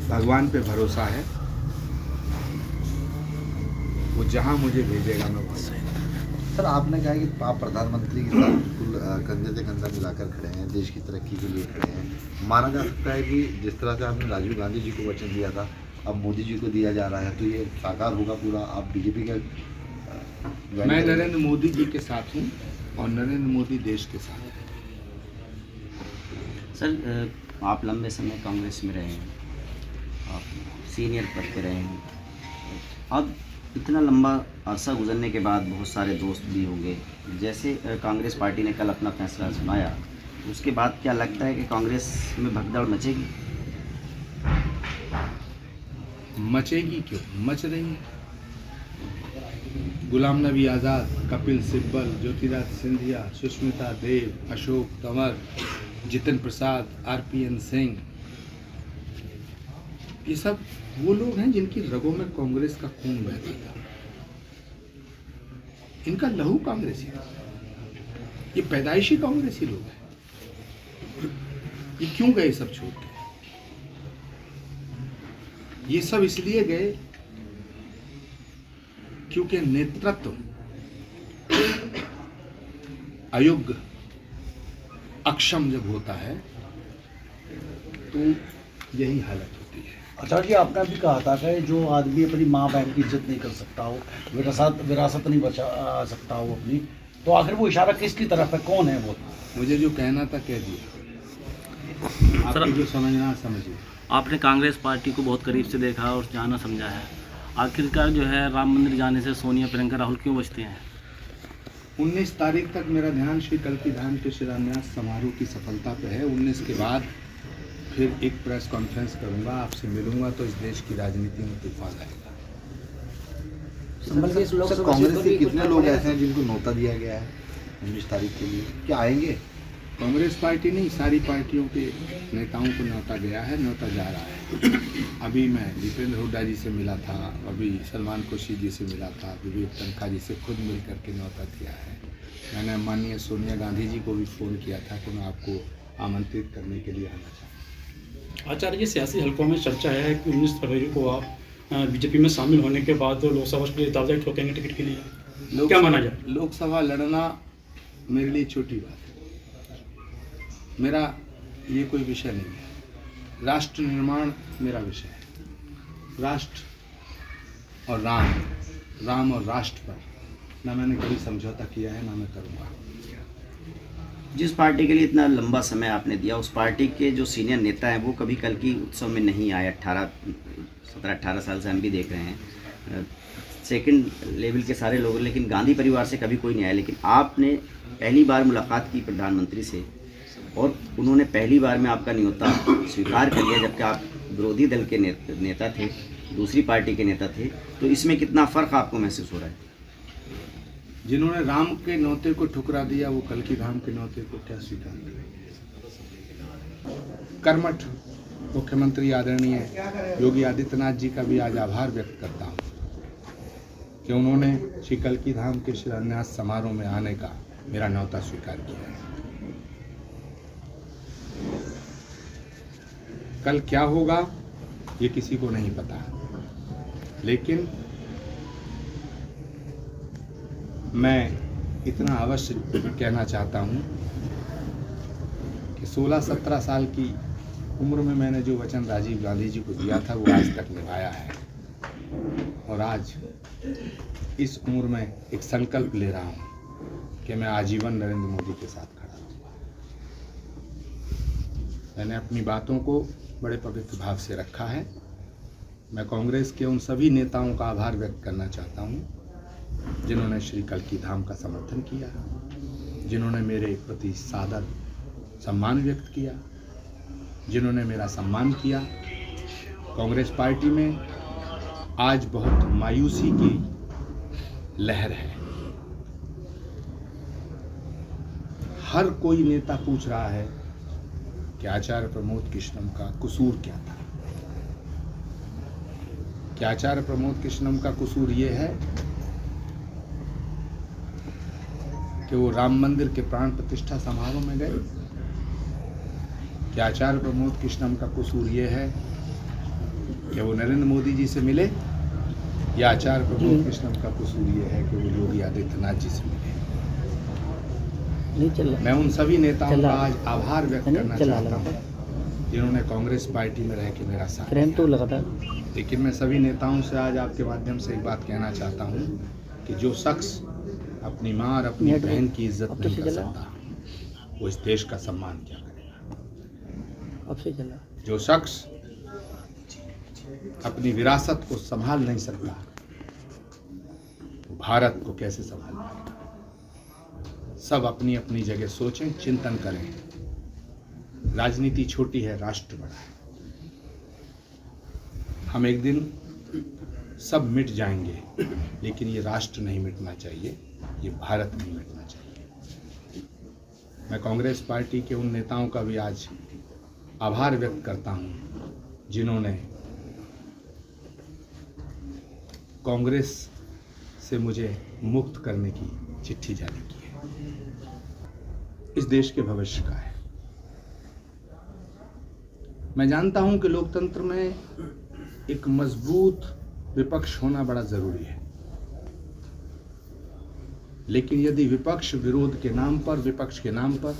भगवान पे भरोसा है, वो जहाँ मुझे भेजेगा मैं वहाँ जाऊँगा। सर, आपने कहा कि आप प्रधानमंत्री के साथ बिल्कुल कंधे से कंधा मिलाकर खड़े हैं, देश की तरक्की के लिए खड़े हैं। माना जा सकता है कि जिस तरह से आपने राजीव गांधी जी को वचन दिया था, अब मोदी जी को दिया जा रहा है, तो ये साकार होगा पूरा? आप बीजेपी के मैं नरेंद्र मोदी जी के साथ हूँ और नरेंद्र मोदी देश के साथ हैं। सर, आप लंबे समय कांग्रेस में रहे हैं, आप सीनियर पद पे रहे हैं। अब इतना लंबा अरसा गुजरने के बाद बहुत सारे दोस्त भी होंगे। जैसे कांग्रेस पार्टी ने कल अपना फैसला सुनाया, उसके बाद क्या लगता है कि कांग्रेस में भगदड़ मचेगी? मचेगी क्यों, मच रही है। गुलाम नबी आज़ाद, कपिल सिब्बल, ज्योतिरादित्य सिंधिया, सुष्मिता देव, अशोक तंवर, जितिन प्रसाद, RPN सिंह, ये सब वो लोग हैं जिनकी रगों में कांग्रेस का खून बहता था। इनका लहू कांग्रेसी था, ये पैदाइशी कांग्रेसी लोग हैं। ये क्यों गए सब छोड़ के? ये सब इसलिए गए क्योंकि नेतृत्व अयोग्य, अक्षम जब होता है तो यही हालत होती है। आचार्य जी, आपने भी कहा था कि जो आदमी अपनी माँ बहन की इज्जत नहीं कर सकता हो, विरासत नहीं बचा सकता हो अपनी, तो आखिर वो इशारा किसकी तरफ है, कौन है वो? मुझे जो कहना था कह दिया, आपको जो समझना समझिए। आपने कांग्रेस पार्टी को बहुत करीब से देखा और जाना समझा है। आखिरकार जो है राम मंदिर जाने से सोनिया, प्रियंका, राहुल क्यों बचते हैं? 19 तारीख तक मेरा ध्यान श्री कल्की धाम के शिलान्यास समारोह की सफलता पे है। 19 के बाद फिर एक प्रेस कॉन्फ्रेंस करूंगा, आपसे मिलूंगा तो इस देश की राजनीति में तूफान आएगा। सर, कांग्रेस के कितने लोग ऐसे हैं जिनको न्योता दिया गया है 19 तारीख के लिए? क्या आएंगे? कांग्रेस पार्टी नहीं, सारी पार्टियों के नेताओं को न्योता गया है, न्योता जा रहा है। अभी मैं दीपेंद्र हुड्डा जी से मिला था, अभी सलमान खुर्शीद जी से मिला था, विवेक तनखा जी से खुद मिल करके न्योता दिया है। मैंने माननीय सोनिया गांधी जी को भी फ़ोन किया था कि मैं आपको आमंत्रित करने के लिए आना चाहता हूँ। आचार्य जी, सियासी हलकों में चर्चा है कि 19 फरवरी को आप बीजेपी में शामिल होने के बाद लोकसभा के लिए दावेदारी ठोकेंगे टिकट के लिए, क्या माना जाए? लोकसभा लड़ना मेरे लिए छोटी बात है, मेरा ये कोई विषय नहीं है। राष्ट्र निर्माण मेरा विषय है। राष्ट्र और राम और राष्ट्र पर ना मैंने कभी समझौता किया है, ना मैं करूँगा। जिस पार्टी के लिए इतना लंबा समय आपने दिया, उस पार्टी के जो सीनियर नेता हैं वो कभी कल की उत्सव में नहीं आए। 17-18 साल से हम भी देख रहे हैं, सेकंड लेवल के सारे लोग, लेकिन गांधी परिवार से कभी कोई नहीं आया। लेकिन आपने पहली बार मुलाकात की प्रधानमंत्री से और उन्होंने पहली बार में आपका न्योता स्वीकार कर लिया, जबकि आप विरोधी दल के नेता थे, दूसरी पार्टी के नेता थे। तो इसमें कितना फ़र्क आपको महसूस हो रहा है? जिन्होंने राम के न्योते को ठुकरा दिया वो कल्की धाम के न्योते को क्या स्वीकार करेंगे? कर्मठ मुख्यमंत्री आदरणीय योगी आदित्यनाथ जी का भी आज आभार व्यक्त करता हूँ कि उन्होंने श्री कल्की धाम के शिलान्यास समारोह में आने का मेरा न्योता स्वीकार किया है। कल क्या होगा ये किसी को नहीं पता, लेकिन मैं इतना अवश्य कहना चाहता हूँ कि 16-17 साल की उम्र में मैंने जो वचन राजीव गांधी जी को दिया था वो आज तक निभाया है, और आज इस उम्र में एक संकल्प ले रहा हूँ कि मैं आजीवन नरेंद्र मोदी के साथ खड़ा रहूँगा। मैंने अपनी बातों को बड़े पवित्र भाव से रखा है। मैं कांग्रेस के उन सभी नेताओं का आभार व्यक्त करना चाहता हूँ जिन्होंने श्री कल्की धाम का समर्थन किया, जिन्होंने मेरे प्रति सादर सम्मान व्यक्त किया, जिन्होंने मेरा सम्मान किया। कांग्रेस पार्टी में आज बहुत मायूसी की लहर है। हर कोई नेता पूछ रहा है कि आचार्य प्रमोद कृष्णम का कसूर क्या था। क्या आचार्य प्रमोद कृष्णम का कसूर ये है कि वो राम मंदिर के प्राण प्रतिष्ठा समारोह में गए? क्या आचार्य प्रमोद कृष्णम का कसूर ये है क्या वो नरेंद्र मोदी जी से मिले या आचार्य प्रमोद कृष्णम का कसूर ये है कि वो योगी आदित्यनाथ जी से मिले? नहीं चल रहा। मैं उन सभी नेताओं चला। का आज आभार व्यक्त नहीं करना चला चाहता लगा। हूँ जिन्होंने कांग्रेस पार्टी में रह के मेरा साथ फ्रेम तो दिया। लगा था। लेकिन मैं सभी नेताओं से आज आपके माध्यम से एक बात कहना चाहता हूँ कि जो शख्स अपनी माँ और अपनी नेट बहन की इज्जत अब तो नहीं से कर चला। सकता वो इस देश का सम्मान क्या करेगा? अब से चला। जो शख्स अपनी विरासत को संभाल नहीं सकता वो भारत को कैसे संभाल पाएगा? सब अपनी अपनी जगह सोचें, चिंतन करें। राजनीति छोटी है, राष्ट्र बड़ा है। हम एक दिन सब मिट जाएंगे, लेकिन ये राष्ट्र नहीं मिटना चाहिए, ये भारत नहीं मिटना चाहिए। मैं कांग्रेस पार्टी के उन नेताओं का भी आज आभार व्यक्त करता हूं जिन्होंने कांग्रेस से मुझे मुक्त करने की चिट्ठी जारी की है। इस देश के भविष्य का है। मैं जानता हूं कि लोकतंत्र में एक मजबूत विपक्ष होना बड़ा जरूरी है, लेकिन यदि विपक्ष विरोध के नाम पर, विपक्ष के नाम पर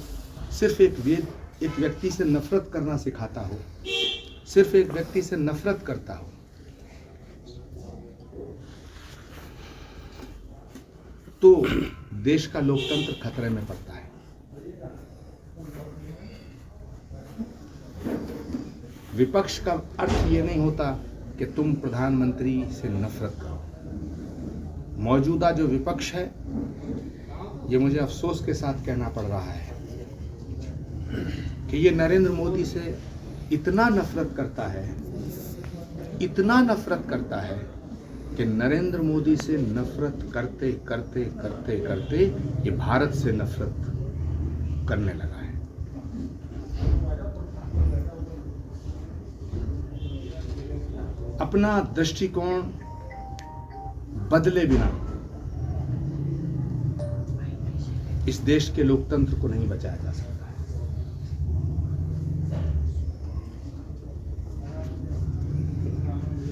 सिर्फ एक व्यक्ति से नफरत करना सिखाता हो, सिर्फ एक व्यक्ति से नफरत करता हो, तो देश का लोकतंत्र खतरे में पड़ता है। विपक्ष का अर्थ ये नहीं होता कि तुम प्रधानमंत्री से नफरत करो। मौजूदा जो विपक्ष है, ये मुझे अफसोस के साथ कहना पड़ रहा है कि ये नरेंद्र मोदी से इतना नफरत करता है, इतना नफरत करता है कि नरेंद्र मोदी से नफरत करते करते करते करते ये भारत से नफरत करने लगा है। अपना दृष्टिकोण बदले बिना इस देश के लोकतंत्र को नहीं बचाया जा सकता है।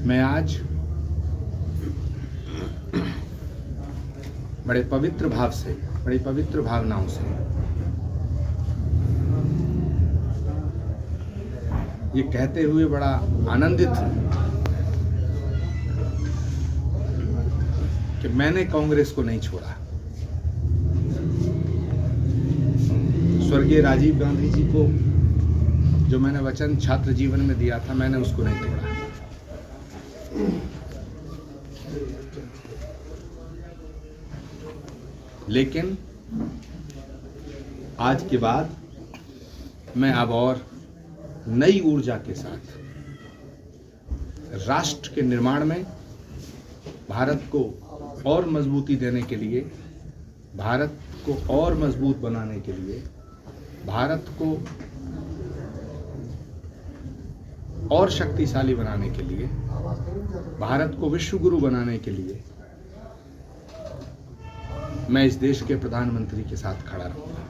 मैं आज बड़े पवित्र भाव से, बड़ी पवित्र भावनाओं से ये कहते हुए बड़ा आनंदित हूं कि मैंने कांग्रेस को नहीं छोड़ा। स्वर्गीय राजीव गांधी जी को जो मैंने वचन छात्र जीवन में दिया था, मैंने उसको नहीं तोड़ा। लेकिन आज के बाद मैं अब और नई ऊर्जा के साथ राष्ट्र के निर्माण में भारत को और मजबूती देने के लिए, भारत को और मजबूत बनाने के लिए, भारत को और शक्तिशाली बनाने के लिए, भारत को विश्व गुरु बनाने के लिए मैं इस देश के प्रधानमंत्री के साथ खड़ा रहूंगा।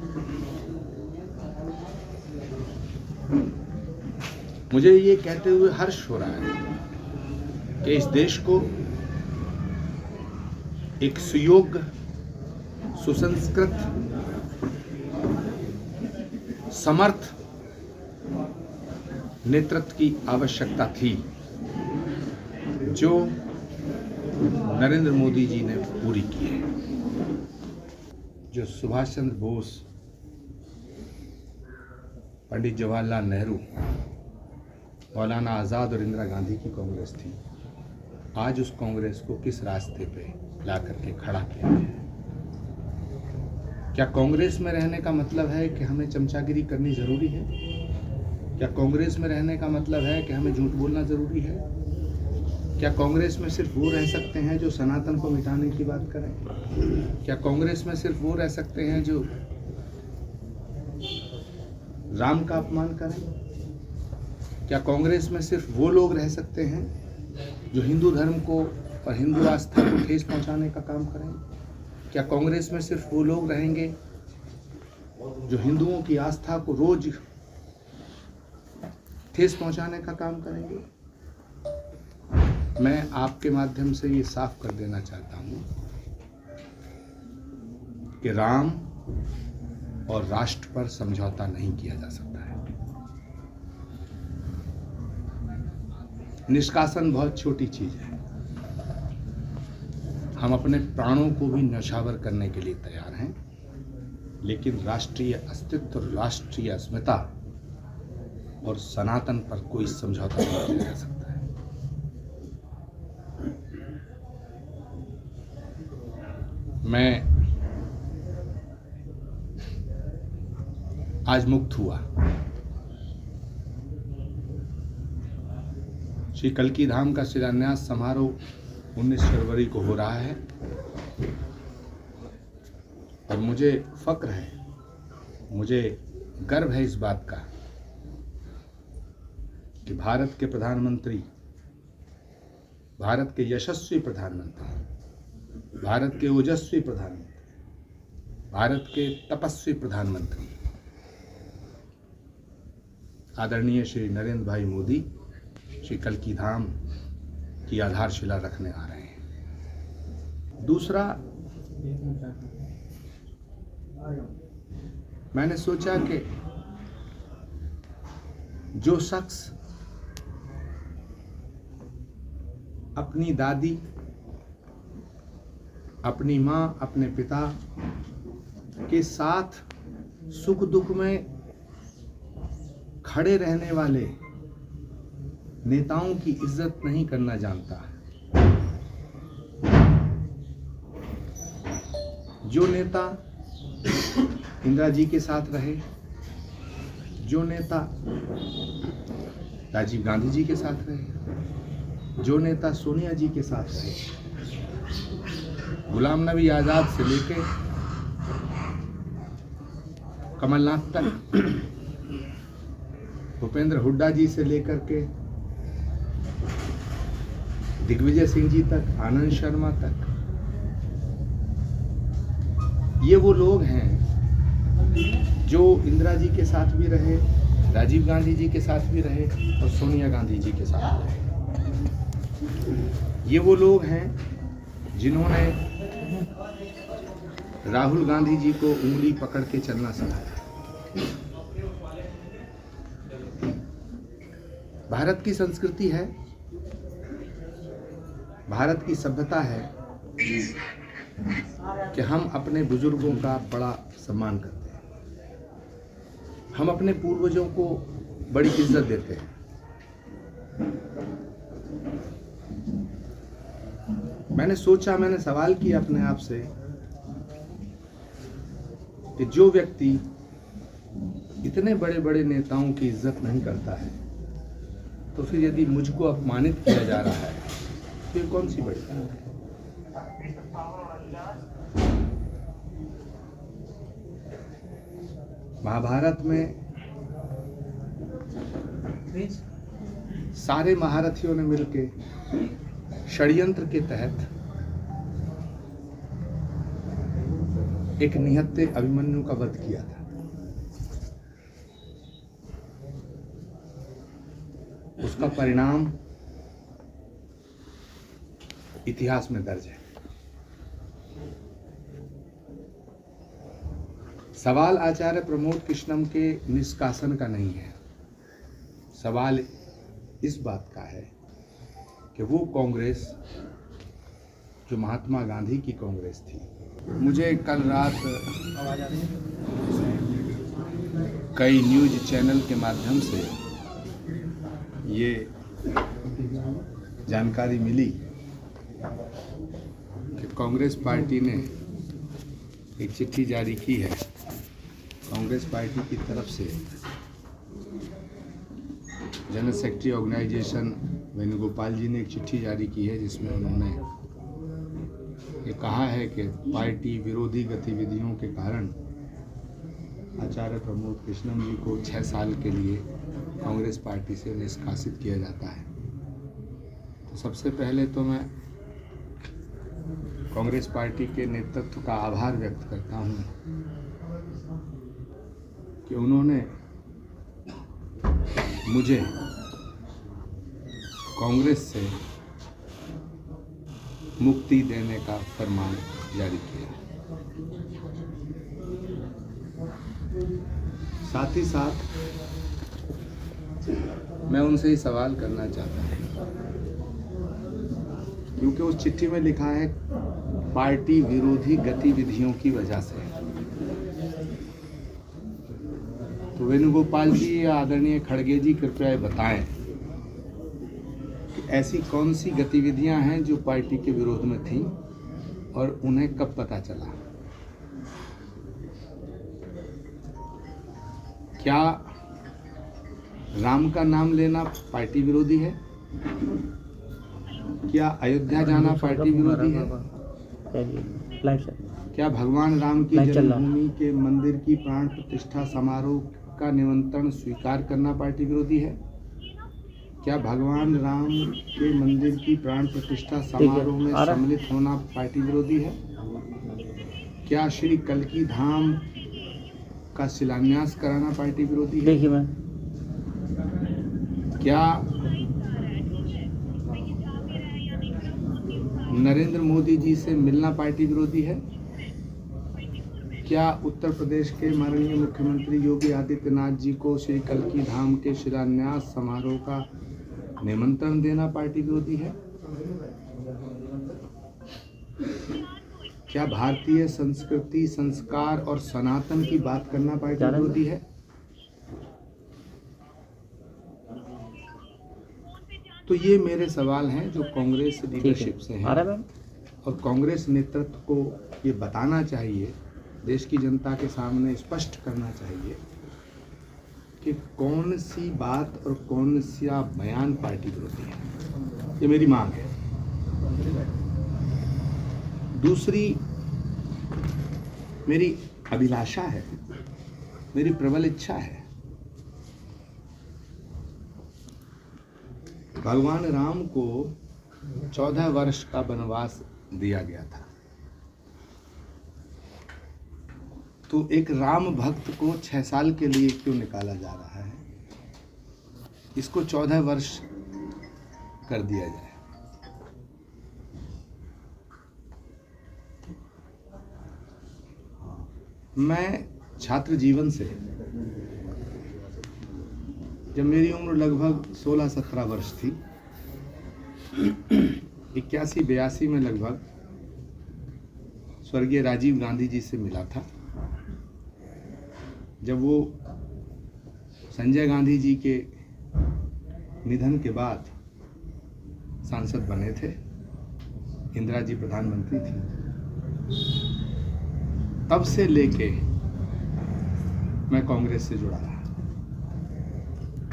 मुझे ये कहते हुए हर्ष हो रहा है कि इस देश को एक सुयोग्य, सुसंस्कृत, समर्थ नेतृत्व की आवश्यकता थी, जो नरेंद्र मोदी जी ने पूरी की है। जो सुभाष चंद्र बोस, पंडित जवाहरलाल नेहरू, मौलाना आज़ाद और इंदिरा गांधी की कांग्रेस थी, आज उस कांग्रेस को किस रास्ते पे ला करके खड़ा किया है? क्या कांग्रेस में रहने का मतलब है कि हमें चमचागिरी करनी जरूरी है? क्या कांग्रेस में रहने का मतलब है कि हमें झूठ बोलना जरूरी है? क्या कांग्रेस में सिर्फ वो रह सकते हैं जो सनातन को मिटाने की बात करें? क्या कांग्रेस में सिर्फ वो रह सकते हैं जो राम का अपमान करें? क्या कांग्रेस में सिर्फ वो लोग रह सकते हैं जो हिंदू धर्म को और हिंदू आस्था को ठेस पहुंचाने का काम करें? क्या कांग्रेस में सिर्फ वो लोग रहेंगे जो हिंदुओं की आस्था को रोज ठेस पहुंचाने का काम करेंगे? मैं आपके माध्यम से ये साफ कर देना चाहता हूँ कि राम और राष्ट्र पर समझौता नहीं किया जा सकता है। निष्कासन बहुत छोटी चीज है। हम अपने प्राणों को भी न्यौछावर करने के लिए तैयार हैं, लेकिन राष्ट्रीय अस्तित्व, राष्ट्रीय अस्मिता और सनातन पर कोई समझौता नहीं किया जा सकता है। मैं आज मुक्त हुआ। श्री कल्की धाम का शिलान्यास समारोह 19 फरवरी को हो रहा है और मुझे फक्र है, मुझे गर्व है इस बात का कि भारत के प्रधानमंत्री, भारत के यशस्वी प्रधानमंत्री, भारत के ओजस्वी प्रधानमंत्री, भारत के तपस्वी प्रधानमंत्री आदरणीय श्री नरेंद्र भाई मोदी श्री कल्की धाम की आधारशिला रखने आ रहे हैं। दूसरा, मैंने सोचा कि जो शख्स अपनी दादी, अपनी मां, अपने पिता के साथ सुख दुख में खड़े रहने वाले नेताओं की इज्जत नहीं करना जानता है, जो नेता इंदिरा जी के साथ रहे, जो नेता राजीव गांधी जी के साथ रहे, जो नेता सोनिया जी के साथ रहे, गुलाम नबी आजाद से लेके कमलनाथ तक, भूपेंद्र हुड्डा जी से लेकर के दिग्विजय सिंह जी तक, आनंद शर्मा तक, ये वो लोग हैं जो इंदिरा जी के साथ भी रहे, राजीव गांधी जी के साथ भी रहे और सोनिया गांधी जी के साथ भी रहे। ये वो लोग हैं जिन्होंने राहुल गांधी जी को उंगली पकड़ के चलना सिखाया। भारत की संस्कृति है, भारत की सभ्यता है कि हम अपने बुजुर्गों का बड़ा सम्मान करते हैं, हम अपने पूर्वजों को बड़ी इज्जत देते हैं। मैंने सोचा, मैंने सवाल किया अपने आप से कि जो व्यक्ति इतने बड़े बड़े नेताओं की इज्जत नहीं करता है, तो फिर यदि मुझको अपमानित किया जा रहा है तो ये कौन सी बड़ी बात है? महाभारत में सारे महारथियों ने मिलके षड्यंत्र के तहत एक निहत्थे अभिमन्यु का वध किया था। उसका परिणाम इतिहास में दर्ज है। सवाल आचार्य प्रमोद कृष्णम के निष्कासन का नहीं है, सवाल इस बात का है कि वो कांग्रेस जो महात्मा गांधी की कांग्रेस थी। मुझे कल रात कई न्यूज चैनल के माध्यम से ये जानकारी मिली कि कांग्रेस पार्टी ने एक चिट्ठी जारी की है। कांग्रेस पार्टी की तरफ से जनरल सेक्रेटरी ऑर्गेनाइजेशन वेणुगोपाल जी ने एक चिट्ठी जारी की है, जिसमें उन्होंने ये कहा है कि पार्टी विरोधी गतिविधियों के कारण आचार्य प्रमोद कृष्णम जी को 6 साल के लिए कांग्रेस पार्टी से निष्कासित किया जाता है। तो सबसे पहले तो मैं कांग्रेस पार्टी के नेतृत्व का आभार व्यक्त करता हूँ कि उन्होंने मुझे कांग्रेस से मुक्ति देने का फरमान जारी किया है। साथ ही साथ मैं उनसे ही सवाल करना चाहता हूँ, क्योंकि उस चिट्ठी में लिखा है पार्टी विरोधी गतिविधियों की वजह से। तो वेणुगोपाल जी या आदरणीय खड़गे जी कृपया ये बताएं कि ऐसी कौन सी गतिविधियां हैं जो पार्टी के विरोध में थीं और उन्हें कब पता चला। क्या राम का नाम लेना पार्टी विरोधी है? क्या अयोध्या जाना पार्टी विरोधी है? क्या भगवान राम की जन्मभूमि के मंदिर की प्राण प्रतिष्ठा समारोह का निमंत्रण स्वीकार करना पार्टी विरोधी है? क्या भगवान राम के मंदिर की प्राण प्रतिष्ठा समारोह में सम्मिलित होना पार्टी विरोधी है? क्या श्री कल्की धाम का शिलान्यास कराना पार्टी विरोधी है? देखिए मैं क्या नरेंद्र मोदी जी से मिलना पार्टी विरोधी है? क्या उत्तर प्रदेश के माननीय मुख्यमंत्री योगी आदित्यनाथ जी को श्री कल्की धाम के शिलान्यास समारोह का निमंत्रण देना पार्टी विरोधी है? क्या भारतीय संस्कृति, संस्कार और सनातन की बात करना पार्टी विरोधी है? तो ये मेरे सवाल हैं जो कांग्रेस लीडरशिप से हैं और कांग्रेस नेतृत्व को ये बताना चाहिए, देश की जनता के सामने स्पष्ट करना चाहिए कि कौन सी बात और कौन सा बयान पार्टी विरोधी है। ये मेरी मांग है। दूसरी मेरी अभिलाषा है, मेरी प्रबल इच्छा है, भगवान राम को 14 वर्ष का वनवास दिया गया था, तो एक राम भक्त को 6 साल के लिए क्यों निकाला जा रहा है? इसको 14 वर्ष कर दिया जाए। मैं छात्र जीवन से, जब मेरी उम्र लगभग 16-17 वर्ष थी, 81-82 में लगभग स्वर्गीय राजीव गांधी जी से मिला था, जब वो संजय गांधी जी के निधन के बाद सांसद बने थे, इंदिरा जी प्रधानमंत्री थी। तब से लेके मैं कांग्रेस से जुड़ा रहा।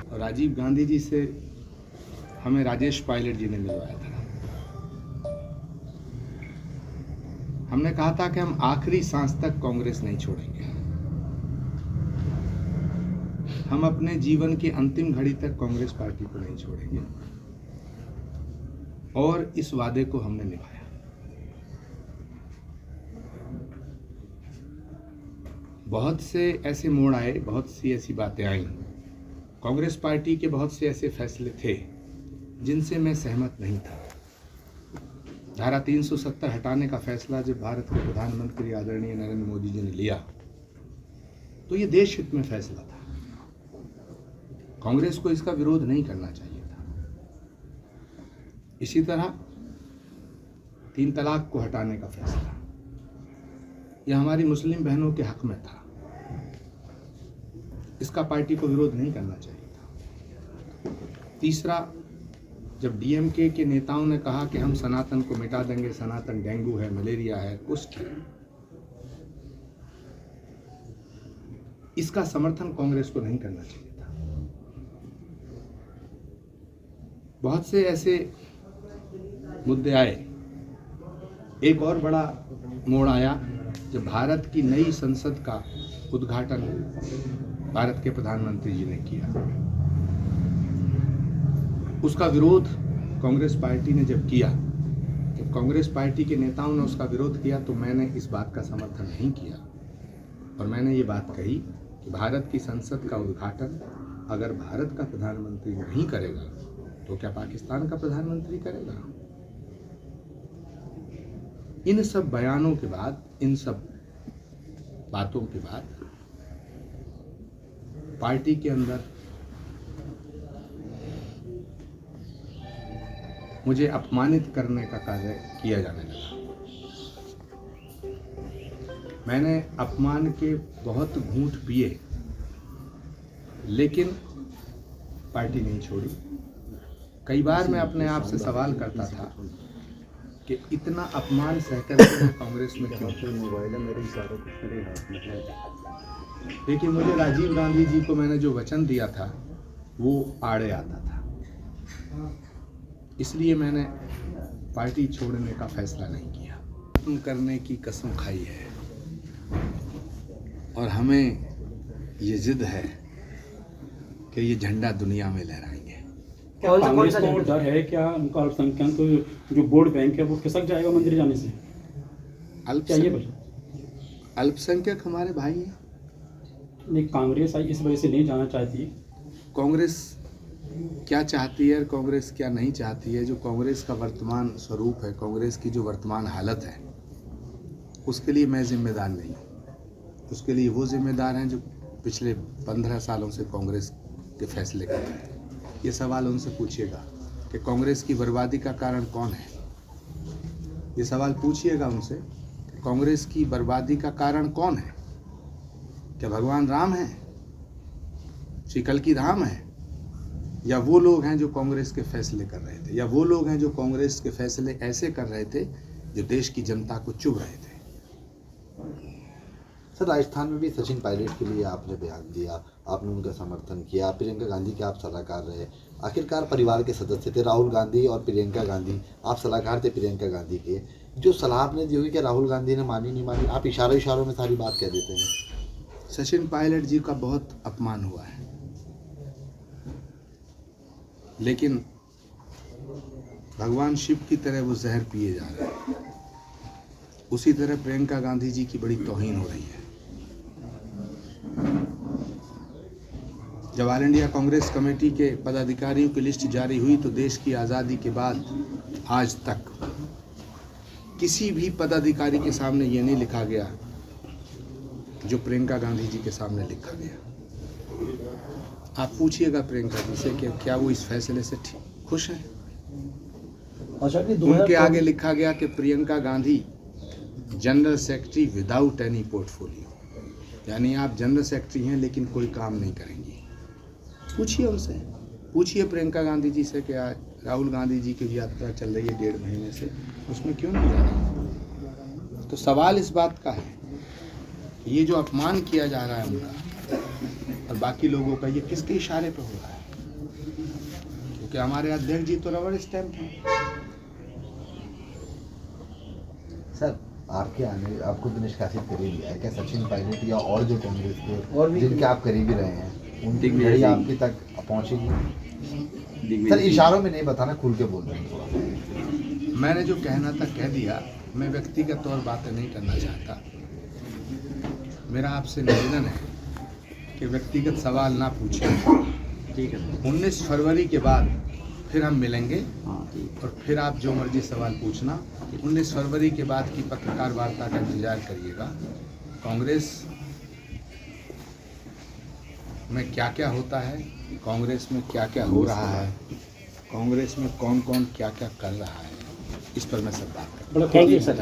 और राजीव गांधी जी से हमें राजेश पायलट जी ने मिलवाया था। हमने कहा था कि हम आखिरी सांस तक कांग्रेस नहीं छोड़ेंगे, हम अपने जीवन की अंतिम घड़ी तक कांग्रेस पार्टी को नहीं छोड़ेंगे, और इस वादे को हमने निभाया। बहुत से ऐसे मोड़ आए, बहुत सी ऐसी बातें आई, कांग्रेस पार्टी के बहुत से ऐसे फैसले थे जिनसे मैं सहमत नहीं था। धारा 370 हटाने का फैसला जब भारत के प्रधानमंत्री आदरणीय नरेंद्र मोदी जी ने लिया, तो ये देश हित में फैसला था। कांग्रेस को इसका विरोध नहीं करना चाहिए था। इसी तरह 3 तलाक को हटाने का फैसला, यह हमारी मुस्लिम बहनों के हक में था, इसका पार्टी को विरोध नहीं करना चाहिए था। तीसरा, जब डीएमके के नेताओं ने कहा कि हम सनातन को मिटा देंगे, सनातन डेंगू है, मलेरिया है, कुष्ठ है, इसका समर्थन कांग्रेस को नहीं करना चाहिए था। बहुत से ऐसे मुद्दे आए। एक और बड़ा मोड़ आया जब भारत की नई संसद का उद्घाटन भारत के प्रधानमंत्री जी ने किया। उसका विरोध कांग्रेस पार्टी ने जब किया, जब कांग्रेस पार्टी के नेताओं ने उसका विरोध किया, तो मैंने इस बात का समर्थन नहीं किया और मैंने ये बात कही कि भारत की संसद का उद्घाटन अगर भारत का प्रधानमंत्री नहीं करेगा तो क्या पाकिस्तान का प्रधानमंत्री करेगा? इन सब बयानों के बाद, इन सब बातों के बाद पार्टी के अंदर मुझे अपमानित करने का कार्य किया जाने लगा। मैंने अपमान के बहुत घूंट पिए, लेकिन पार्टी नहीं छोड़ी। कई बार मैं अपने आप से सवाल करता था कि इतना अपमान सहकर के मैं कांग्रेस में क्यों? देखिए, मुझे राजीव गांधी जी को मैंने जो वचन दिया था वो आड़े आता था, इसलिए मैंने पार्टी छोड़ने का फैसला नहीं किया। खत्म करने की कसम खाई है और हमें ये जिद है कि ये झंडा दुनिया में लहराएंगे। क्या कांग्रेस को डर है क्या उनका अल्पसंख्यक जो वोट बैंक है वो खिसक जाएगा मंदिर जाने से? अल्पसंख्यक हमारे भाई हैं। नहीं, कांग्रेस इस वजह से नहीं जाना चाहती। कांग्रेस क्या चाहती है, कांग्रेस क्या नहीं चाहती है, जो कांग्रेस का वर्तमान स्वरूप है, कांग्रेस की जो वर्तमान हालत है, उसके लिए मैं जिम्मेदार नहीं हूँ। उसके लिए वो जिम्मेदार हैं जो पिछले 15 सालों से कांग्रेस के फैसले करते हैं। ये सवाल उनसे पूछिएगा कि कांग्रेस की बर्बादी का कारण कौन है। ये सवाल पूछिएगा उनसे कि कांग्रेस की बर्बादी का कारण कौन है। क्या भगवान राम है, श्री कल्की धाम है, या वो लोग हैं जो कांग्रेस के फैसले कर रहे थे, या वो लोग हैं जो कांग्रेस के फैसले ऐसे कर रहे थे जो देश की जनता को चुभ रहे थे। सर, राजस्थान में भी सचिन पायलट के लिए आपने बयान दिया, आपने उनका समर्थन किया, प्रियंका गांधी के आप सलाहकार रहे, आखिरकार परिवार के सदस्य थे राहुल गांधी और प्रियंका गांधी, आप सलाहकार थे प्रियंका गांधी के। जो सलाह आपने दी होगी कि राहुल गांधी ने मानी नहीं मानी, आप इशारों में सारी बात कह देते हैं। सचिन पायलट जी का बहुत अपमान हुआ है, लेकिन भगवान शिव की तरह वो जहर पिए जा रहे हैं। उसी तरह प्रियंका गांधी जी की बड़ी तौहीन हो रही है। जब ऑल इंडिया कांग्रेस कमेटी के पदाधिकारियों की लिस्ट जारी हुई तो देश की आज़ादी के बाद आज तक किसी भी पदाधिकारी के सामने ये नहीं लिखा गया जो प्रियंका गांधी जी के सामने लिखा गया। आप पूछिएगा प्रियंका जी से कि क्या वो इस फैसले से खुश हैं। अच्छा कि उनके आगे लिखा गया कि Priyanka Gandhi general secretary without any portfolio, यानी आप जनरल सेक्रेटरी हैं लेकिन कोई काम नहीं करेंगी। पूछिए उनसे, पूछिए प्रियंका गांधी जी से कि राहुल गांधी जी की यात्रा चल रही है 1.5 महीने से, उसमें क्यों नहीं जाना। तो सवाल इस बात का है, ये जो अपमान किया जा रहा है उनका और बाकी लोगों का, ये किसके इशारे पर हो रहा है? क्योंकि हमारे अध्यक्ष जी तो रबड़ स्टैंप हैं। सर, आपको तो निष्कासित कर ही दिया है, क्या सचिन पायलट या और जो कांग्रेस के जिनके आप करीबी रहे हैं उनकी घड़ी आपकी तक पहुंचेगी? सर, इशारों में नहीं बताना, खुल के बोल रहे हैं थोड़ा। मैंने जो कहना था कह दिया। मैं व्यक्तिगत तौर बातें नहीं करना चाहता। मेरा आपसे निवेदन है कि व्यक्तिगत सवाल ना पूछें। ठीक है। 19 फरवरी के बाद फिर हम मिलेंगे और फिर आप जो मर्जी सवाल पूछना। 19 फरवरी के बाद की पत्रकार वार्ता का इंतजार करिएगा। कांग्रेस में क्या क्या होता है, कांग्रेस में क्या क्या हो रहा है, कांग्रेस में कौन कौन क्या क्या कर रहा है, इस पर मैं सब बात करूँगा। Thank you sir.